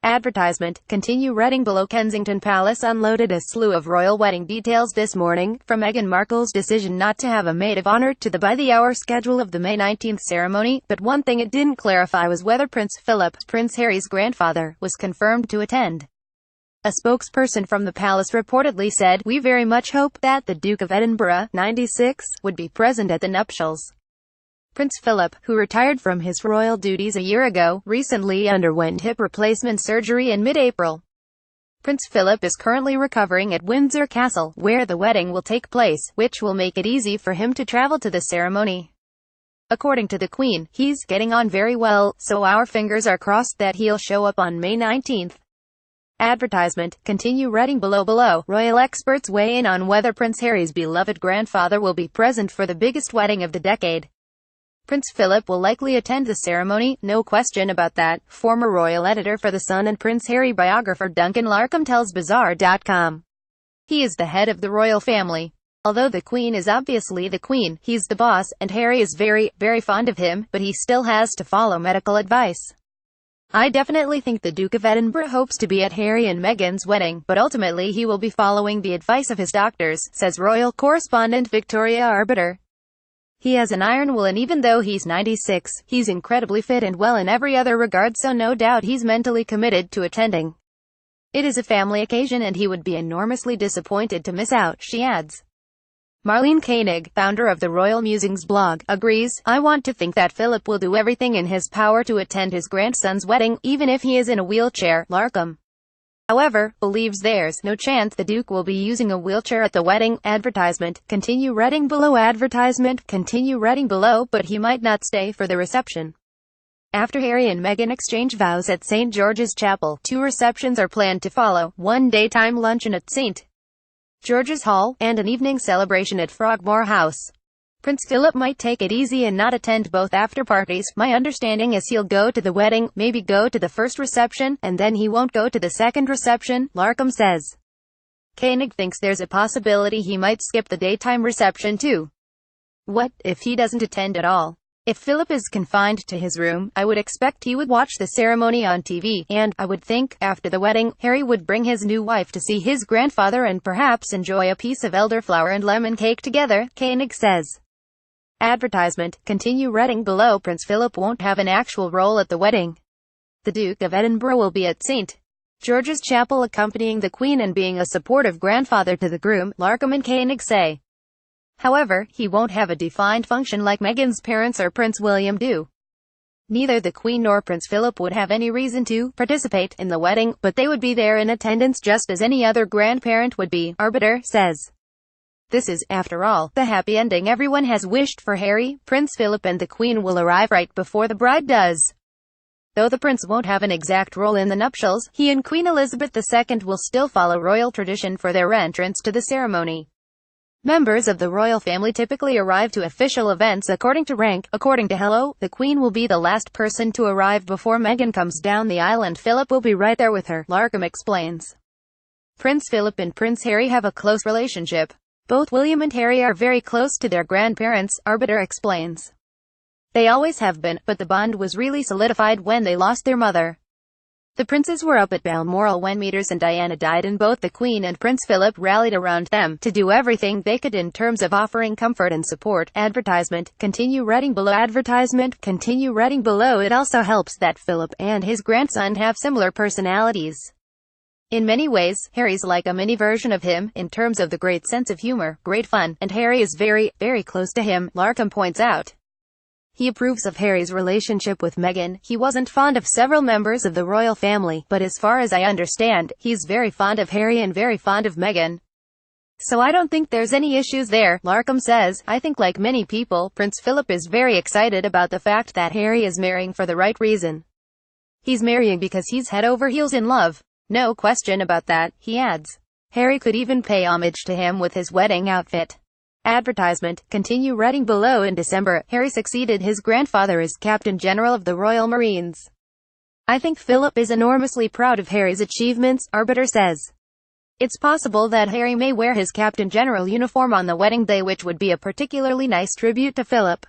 Advertisement. Continue reading below. Kensington Palace unloaded a slew of royal wedding details this morning, from Meghan Markle's decision not to have a maid of honor to the by-the-hour schedule of the May 19th ceremony, but one thing it didn't clarify was whether Prince Philip, Prince Harry's grandfather, was confirmed to attend. A spokesperson from the palace reportedly said, "We very much hope that the Duke of Edinburgh, 96, would be present at the nuptials." Prince Philip, who retired from his royal duties a year ago, recently underwent hip replacement surgery in mid-April. Prince Philip is currently recovering at Windsor Castle, where the wedding will take place, which will make it easy for him to travel to the ceremony. According to the Queen, "He's getting on very well, so our fingers are crossed that he'll show up on May 19th. Advertisement. Continue reading below. Royal experts weigh in on whether Prince Harry's beloved grandfather will be present for the biggest wedding of the decade. Prince Philip will likely attend the ceremony, no question about that, former royal editor for The Sun and Prince Harry biographer Duncan Larcombe tells Bazaar.com. He is the head of the royal family. Although the Queen is obviously the Queen, he's the boss, and Harry is very, very fond of him, but he still has to follow medical advice. I definitely think the Duke of Edinburgh hopes to be at Harry and Meghan's wedding, but ultimately he will be following the advice of his doctors," says royal correspondent Victoria Arbiter. "He has an iron will, and even though he's 96, he's incredibly fit and well in every other regard, so no doubt he's mentally committed to attending. It is a family occasion and he would be enormously disappointed to miss out," she adds. Marlene Koenig, founder of the Royal Musings blog, agrees, "I want to think that Philip will do everything in his power to attend his grandson's wedding, even if he is in a wheelchair." Larcombe, however, believes there's no chance the Duke will be using a wheelchair at the wedding. Advertisement. Continue reading below. Advertisement. Continue reading below, but he might not stay for the reception. After Harry and Meghan exchange vows at St. George's Chapel, 2 receptions are planned to follow, one daytime luncheon at St. George's Hall, and an evening celebration at Frogmore House. Prince Philip might take it easy and not attend both after-parties. "My understanding is he'll go to the wedding, maybe go to the first reception, and then he won't go to the second reception," Larcombe says. Koenig thinks there's a possibility he might skip the daytime reception too. "What if he doesn't attend at all? If Philip is confined to his room, I would expect he would watch the ceremony on TV, and, I would think, after the wedding, Harry would bring his new wife to see his grandfather and perhaps enjoy a piece of elderflower and lemon cake together," Koenig says. Advertisement. Continue reading below. Prince Philip won't have an actual role at the wedding. The Duke of Edinburgh will be at St. George's Chapel accompanying the Queen and being a supportive grandfather to the groom, Larcombe and Koenig say. However, he won't have a defined function like Meghan's parents or Prince William do. Neither the Queen nor Prince Philip would have any reason to participate in the wedding, but they would be there in attendance just as any other grandparent would be, Arbiter says. This is, after all, the happy ending everyone has wished for. Harry, Prince Philip and the Queen will arrive right before the bride does. Though the prince won't have an exact role in the nuptials, he and Queen Elizabeth II will still follow royal tradition for their entrance to the ceremony. Members of the royal family typically arrive to official events according to rank. According to Hello, the Queen will be the last person to arrive before Meghan comes down the aisle, and Philip will be right there with her, Larcombe explains. Prince Philip and Prince Harry have a close relationship. Both William and Harry are very close to their grandparents, Arbiter explains. They always have been, but the bond was really solidified when they lost their mother. The princes were up at Balmoral when Meters and Diana died, and both the Queen and Prince Philip rallied around them to do everything they could in terms of offering comfort and support. Advertisement. Continue reading below. Advertisement. Continue reading below. It also helps that Philip and his grandson have similar personalities. In many ways, Harry's like a mini version of him, in terms of the great sense of humor, great fun, and Harry is very, very close to him, Larcombe points out. He approves of Harry's relationship with Meghan. He wasn't fond of several members of the royal family, but as far as I understand, he's very fond of Harry and very fond of Meghan. So I don't think there's any issues there, Larcombe says. I think like many people, Prince Philip is very excited about the fact that Harry is marrying for the right reason. He's marrying because he's head over heels in love. No question about that, he adds. Harry could even pay homage to him with his wedding outfit. Advertisement. Continue reading below. In December, Harry succeeded his grandfather as Captain General of the Royal Marines. I think Philip is enormously proud of Harry's achievements, Arbiter says. It's possible that Harry may wear his Captain General uniform on the wedding day, which would be a particularly nice tribute to Philip.